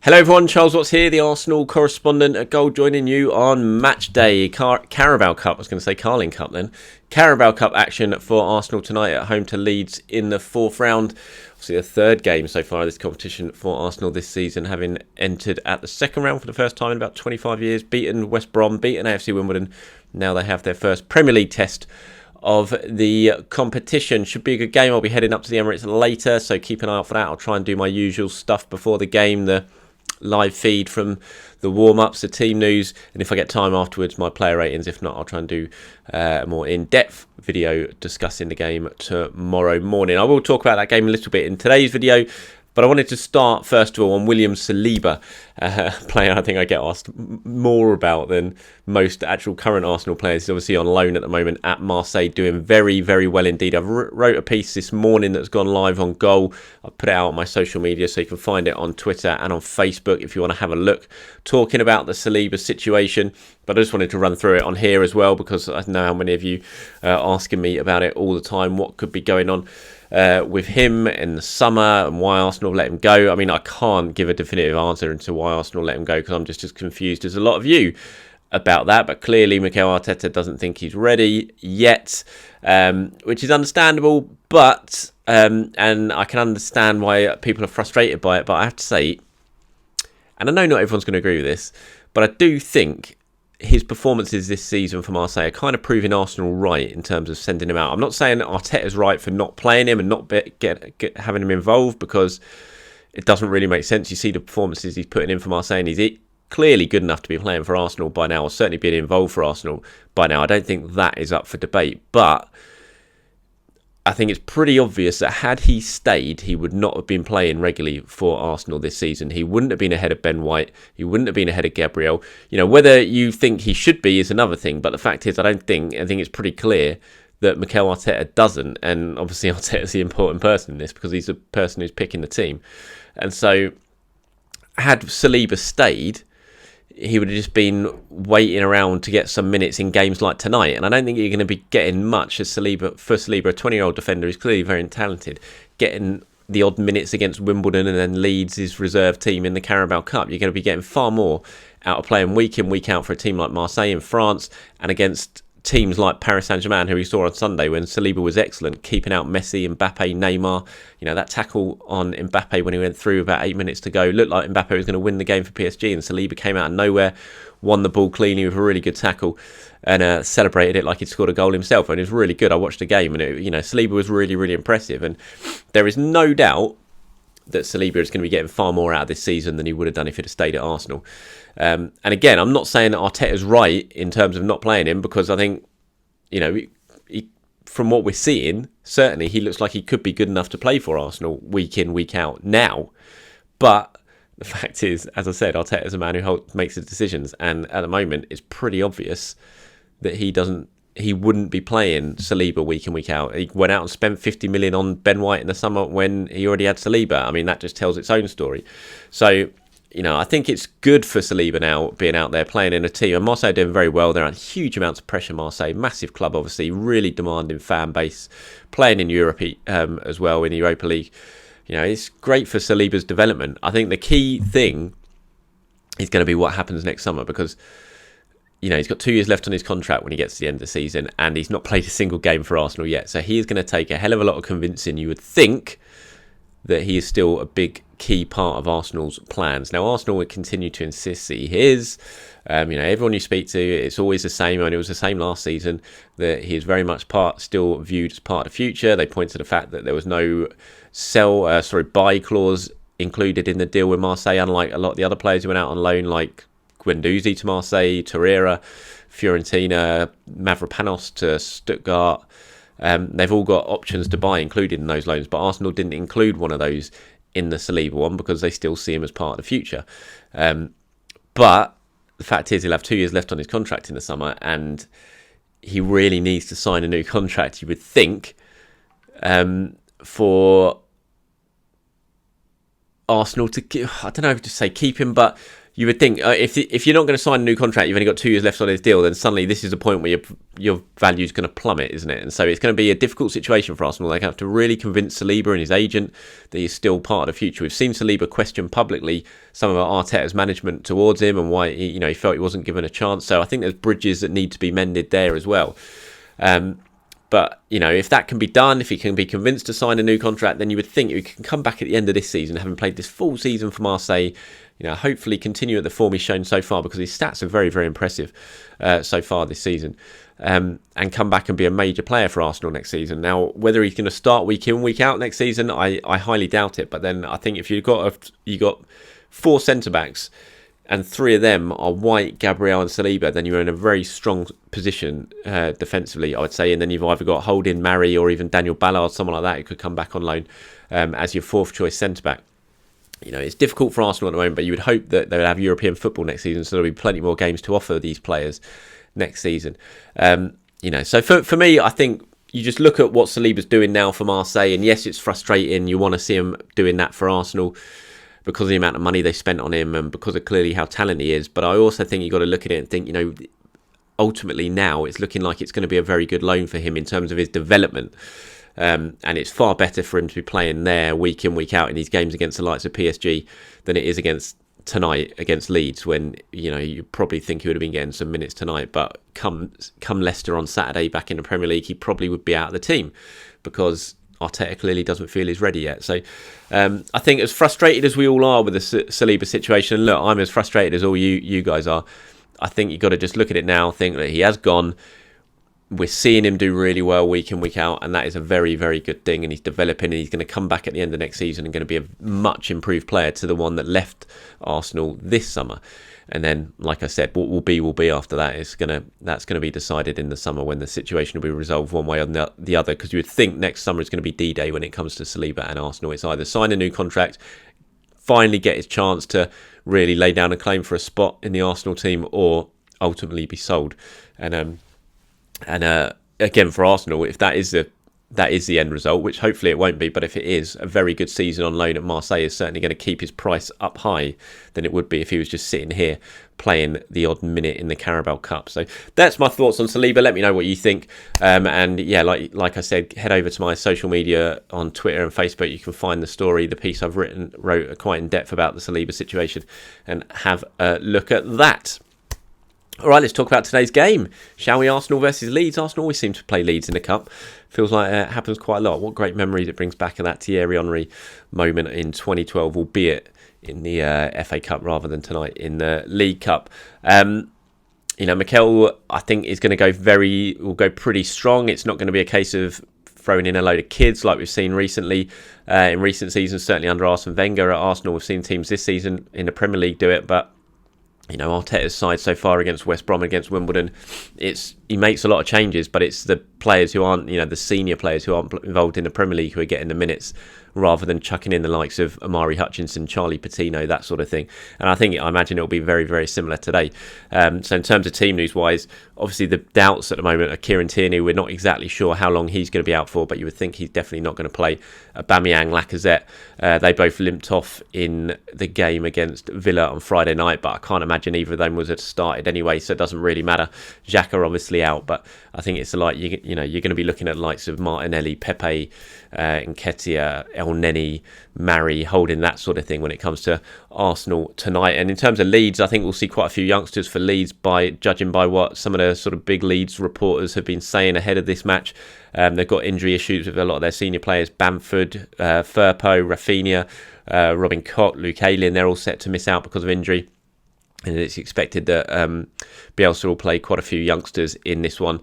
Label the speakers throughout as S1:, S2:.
S1: Hello everyone, Charles Watts here, the Arsenal correspondent at Goal, joining you on match day, Carabao Cup, I was going to say Carling Cup then. Carabao Cup action for Arsenal tonight at home to Leeds in the fourth round. Obviously the third game so far of this competition for Arsenal this season, having entered at the second round for the first time in about 25 years, beaten West Brom, beaten AFC Wimbledon. Now they have their first Premier League test of the competition. Should be a good game. I'll be heading up to the Emirates later, so keep an eye out for that. I'll try and do my usual stuff before the game, the live feed from the warm-ups, the team news, and if I get time afterwards, my player ratings. If not, I'll try and do a more in-depth video discussing the game tomorrow morning. I will talk about that game a little bit in today's video, but I wanted to start first of all on William Saliba, a player I think I get asked more about than most actual current Arsenal players. He's obviously on loan at the moment at Marseille, doing very, very well indeed. I've wrote a piece this morning that's gone live on Goal. I've put it out on my social media, so you can find it on Twitter and on Facebook if you want to have a look, talking about the Saliba situation. But I just wanted to run through it on here as well, because I know how many of you are asking me about it all the time, what could be going on with him in the summer and why Arsenal let him go. I mean, I can't give a definitive answer into why Arsenal let him go, because I'm just as confused as a lot of you about that. But clearly Mikel Arteta doesn't think he's ready yet, which is understandable, but and I can understand why people are frustrated by it. But I have to say, and I know not everyone's going to agree with this, but I do think his performances this season for Marseille are kind of proving Arsenal right in terms of sending him out. I'm not saying Arteta's right for not playing him and not having him involved, because it doesn't really make sense. You see the performances he's putting in for Marseille, and he's clearly good enough to be playing for Arsenal by now, or certainly being involved for Arsenal by now. I don't think that is up for debate, but I think it's pretty obvious that had he stayed, he would not have been playing regularly for Arsenal this season. He wouldn't have been ahead of Ben White. He wouldn't have been ahead of Gabriel. You know, whether you think he should be is another thing, but the fact is, I think it's pretty clear that Mikel Arteta doesn't, and obviously Arteta's the important person in this, because he's the person who's picking the team. And so had Saliba stayed, he would have just been waiting around to get some minutes in games like tonight. And I don't think you're going to be getting much as Saliba, a 20-year-old defender who's clearly very talented, getting the odd minutes against Wimbledon and then Leeds' his reserve team in the Carabao Cup. You're going to be getting far more out of playing week in, week out for a team like Marseille in France, and against teams like Paris Saint-Germain, who we saw on Sunday when Saliba was excellent, keeping out Messi, Mbappe, Neymar. You know, that tackle on Mbappe when he went through about 8 minutes to go looked like Mbappe was going to win the game for PSG, and Saliba came out of nowhere, won the ball cleanly with a really good tackle, and celebrated it like he'd scored a goal himself. And it was really good. I watched the game, and Saliba was really, really impressive. And there is no doubt that Saliba is going to be getting far more out of this season than he would have done if he'd have stayed at Arsenal. And again, I'm not saying that Arteta's right in terms of not playing him, because I think, from what we're seeing, certainly he looks like he could be good enough to play for Arsenal week in, week out now. But the fact is, as I said, Arteta's a man who makes the decisions, and at the moment it's pretty obvious that he wouldn't be playing Saliba week in, week out. He went out and spent 50 million on Ben White in the summer when he already had Saliba. I mean, that just tells its own story. So, I think it's good for Saliba now being out there playing in a team. And Marseille are doing very well. They're on huge amounts of pressure, Marseille. Massive club, obviously. Really demanding fan base. Playing in Europe as well, in the Europa League. It's great for Saliba's development. I think the key thing is going to be what happens next summer, because he's got 2 years left on his contract when he gets to the end of the season, and he's not played a single game for Arsenal yet. So he is going to take a hell of a lot of convincing. You would think that he is still a big key part of Arsenal's plans. Now, Arsenal would continue to insist that he is. Everyone you speak to, it's always the same, and it was the same last season, that he is very much still viewed as part of the future. They point to the fact that there was no buy clause included in the deal with Marseille, unlike a lot of the other players who went out on loan, like Guendouzi to Marseille, Torreira, Fiorentina, Mavropanos to Stuttgart. They've all got options to buy included in those loans, but Arsenal didn't include one of those in the Saliba one because they still see him as part of the future. But the fact is, he'll have 2 years left on his contract in the summer, and he really needs to sign a new contract, you would think, for Arsenal to, I don't know if to say keep him, but you would think if you're not going to sign a new contract, you've only got 2 years left on his deal, then suddenly this is a point where your value is going to plummet, isn't it? And so it's going to be a difficult situation for Arsenal. They have to really convince Saliba and his agent that he's still part of the future. We've seen Saliba question publicly some of Arteta's management towards him and why he felt he wasn't given a chance. So I think there's bridges that need to be mended there as well. But, if that can be done, if he can be convinced to sign a new contract, then you would think he can come back at the end of this season, having played this full season for Marseille, hopefully continue at the form he's shown so far, because his stats are very, very impressive so far this season, and come back and be a major player for Arsenal next season. Now, whether he's going to start week in, week out next season, I highly doubt it. But then I think if you got 4 centre-backs, and 3 of them are White, Gabriel and Saliba, then you're in a very strong position defensively, I would say. And then you've either got Holding, Mari, or even Daniel Ballard, someone like that, who could come back on loan as your 4th choice centre-back. It's difficult for Arsenal at the moment, but you would hope that they would have European football next season, so there'll be plenty more games to offer these players next season. So for me, I think you just look at what Saliba's doing now for Marseille, and yes, it's frustrating. You want to see him doing that for Arsenal because of the amount of money they spent on him and because of clearly how talented he is. But I also think you've got to look at it and think, ultimately now it's looking like it's going to be a very good loan for him in terms of his development. And it's far better for him to be playing there week in, week out in these games against the likes of PSG than it is against tonight against Leeds, when you probably think he would have been getting some minutes tonight. But come Leicester on Saturday back in the Premier League, he probably would be out of the team because Arteta clearly doesn't feel he's ready yet. So I think as frustrated as we all are with the Saliba situation, and look, I'm as frustrated as all you guys are, I think you've got to just look at it now, think that he has gone. We're seeing him do really well week in, week out, and that is a very, very good thing. And he's developing, and he's going to come back at the end of next season and going to be a much improved player to the one that left Arsenal this summer. And then, like I said, what will be after that that's going to be decided in the summer, when the situation will be resolved one way or the other. Because you would think next summer is going to be D-Day when it comes to Saliba and Arsenal. It's either sign a new contract, finally get his chance to really lay down a claim for a spot in the Arsenal team, or ultimately be sold. And again, for Arsenal, if that is the end result, which hopefully it won't be, but if it is, a very good season on loan at Marseille is certainly going to keep his price up high than it would be if he was just sitting here playing the odd minute in the Carabao Cup. So that's my thoughts on Saliba. Let me know what you think. And yeah, like I said, head over to my social media on Twitter and Facebook. You can find the story, the piece I've wrote quite in depth about the Saliba situation, and have a look at that. All right, let's talk about today's game, shall we? Arsenal versus Leeds. Arsenal always seem to play Leeds in the Cup. Feels like it happens quite a lot. What great memories it brings back of that Thierry Henry moment in 2012, albeit in the FA Cup rather than tonight in the League Cup. Mikel, I think, is going to will go pretty strong. It's not going to be a case of throwing in a load of kids like we've seen recently in recent seasons, certainly under Arsene Wenger at Arsenal. We've seen teams this season in the Premier League do it, but Arteta's side so far against West Brom, against Wimbledon, he makes a lot of changes, but it's the players who aren't, the senior players who aren't involved in the Premier League who are getting the minutes, rather than chucking in the likes of Amari Hutchinson, Charlie Patino, that sort of thing. And I imagine it'll be very, very similar today. So in terms of team news wise, obviously the doubts at the moment are Kieran Tierney. We're not exactly sure how long he's going to be out for, but you would think he's definitely not going to play. Aubameyang, Lacazette, they both limped off in the game against Villa on Friday night, but I can't imagine either of them would have started anyway, so it doesn't really matter. Xhaka obviously out, but I think it's like you're going to be looking at the likes of Martinelli, Pepe, Nketiah, El Neni, Mari, Holding, that sort of thing when it comes to Arsenal tonight. And in terms of Leeds, I think we'll see quite a few youngsters for Leeds, judging by what some of the sort of big Leeds reporters have been saying ahead of this match. They've got injury issues with a lot of their senior players: Bamford, Firpo, Rafinha, Robin Koch, Luke Ayling. They're all set to miss out because of injury. And it's expected that Bielsa will play quite a few youngsters in this one.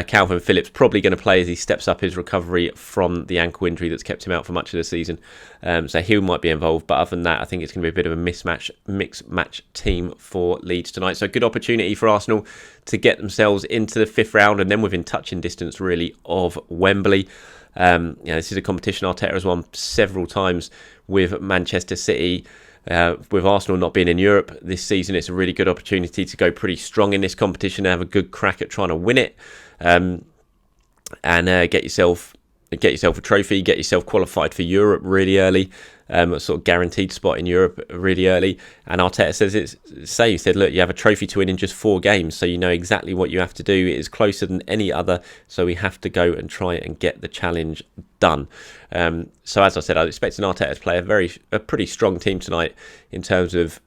S1: Calvin Phillips probably going to play as he steps up his recovery from the ankle injury that's kept him out for much of the season. So he might be involved. But other than that, I think it's going to be a bit of a mixed match team for Leeds tonight. So a good opportunity for Arsenal to get themselves into the 5th round and then within touching distance, really, of Wembley. This is a competition Arteta has won several times with Manchester City. With Arsenal not being in Europe this season, it's a really good opportunity to go pretty strong in this competition and have a good crack at trying to win it, and get yourself get yourself a trophy, get yourself qualified for Europe really early, a sort of guaranteed spot in Europe really early. And Arteta he said, look, you have a trophy to win in just 4 games, so you know exactly what you have to do. It is closer than any other, so we have to go and try and get the challenge done. So as I said, I was expecting Arteta to play a pretty strong team tonight in terms of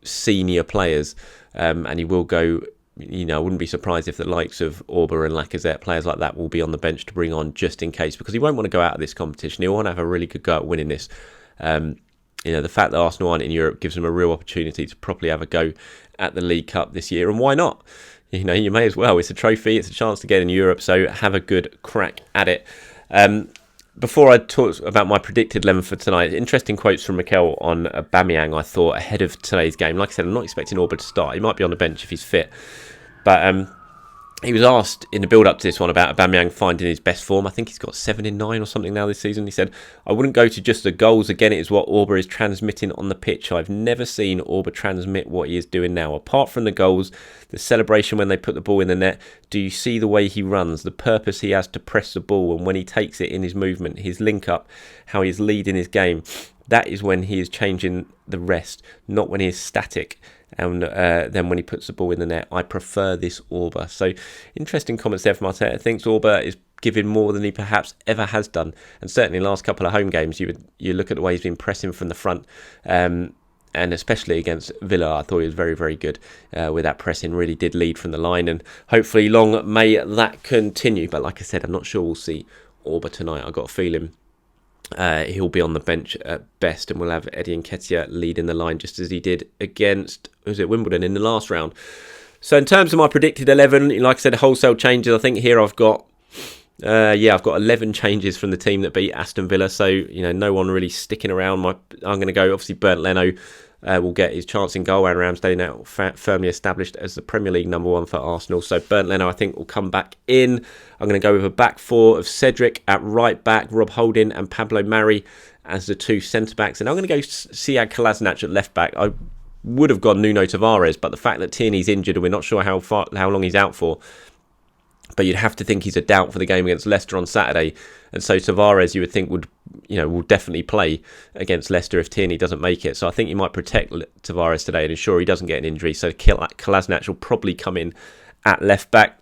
S1: senior players, and he will go. I wouldn't be surprised if the likes of Auba and Lacazette, players like that, will be on the bench to bring on just in case, because he won't want to go out of this competition. He'll want to have a really good go at winning this. The fact that Arsenal aren't in Europe gives them a real opportunity to properly have a go at the League Cup this year, and why not? You may as well. It's a trophy, it's a chance to get in Europe, so have a good crack at it. Before I talk about my predicted 11 for tonight, interesting quotes from Mikel on Aubameyang, I thought, ahead of today's game. Like I said, I'm not expecting Auba to start. He might be on the bench if he's fit. But he was asked in the build-up to this one about Aubameyang finding his best form. I think he's got 7 in 9 or something now this season. He said, I wouldn't go to just the goals. Again, it is what Auba is transmitting on the pitch. I've never seen Auba transmit what he is doing now. Apart from the goals, the celebration when they put the ball in the net, do you see the way he runs, the purpose he has to press the ball, and when he takes it in his movement, his link-up, how he's leading his game? That is when he is changing the rest, not when he is static. And then when he puts the ball in the net, I prefer this Auba. So interesting comments there from Arteta. Thinks Auba is giving more than he perhaps ever has done. And certainly last couple of home games, you look at the way he's been pressing from the front. And especially against Villa, I thought he was very, very good with that pressing. Really did lead from the line. And hopefully long may that continue. But like I said, I'm not sure we'll see Auba tonight. I've got a feeling he'll be on the bench at best, and we'll have Eddie Nketiah leading the line just as he did against Wimbledon in the last round. So in terms of my predicted 11, like I said, wholesale changes. I think here I've got 11 changes from the team that beat Aston Villa. So no one really sticking around. I'm going to go obviously Bernd Leno. Will get his chance in goal. Aaron Ramsdale now firmly established as the Premier League number 1 for Arsenal. So Bernd Leno, I think, will come back in. I'm going to go with a back 4 of Cedric at right back, Rob Holding and Pablo Mari as the 2 centre-backs. And I'm going to go Sead Kolasinac at left back. I would have gone Nuno Tavares, but the fact that Tierney's injured and we're not sure how long he's out for, but you'd have to think he's a doubt for the game against Leicester on Saturday. And so Tavares, you would think, will definitely play against Leicester if Tierney doesn't make it. So I think you might protect Tavares today and ensure he doesn't get an injury. So Kolasinac will probably come in at left back.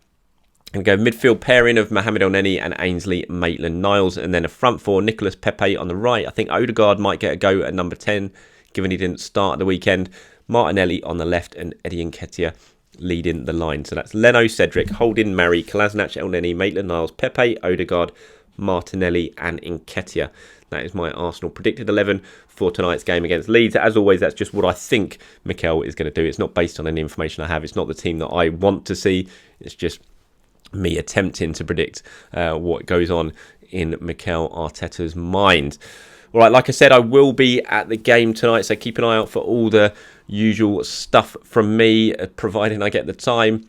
S1: And go midfield pairing of Mohamed Elneny and Ainsley Maitland-Niles. And then a front 4, Nicolas Pepe on the right. I think Odegaard might get a go at number 10, given he didn't start at the weekend. Martinelli on the left and Eddie Nketiah leading the line. So that's Leno, Cedric, Holding, Mari, Kolasinac, Elneny, Maitland-Niles, Pepe, Odegaard, Martinelli and Nketiah. That is my Arsenal predicted 11 for tonight's game against Leeds. As always, that's just what I think Mikel is going to do. It's not based on any information I have. It's not the team that I want to see. It's just me attempting to predict what goes on in Mikel Arteta's mind. All right, like I said, I will be at the game tonight, so keep an eye out for all the usual stuff from me, providing I get the time.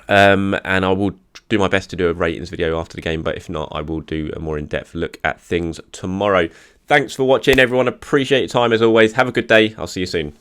S1: And I will do my best to do a ratings video after the game, but if not, I will do a more in-depth look at things tomorrow. Thanks for watching, everyone. Appreciate your time as always. Have a good day. I'll see you soon.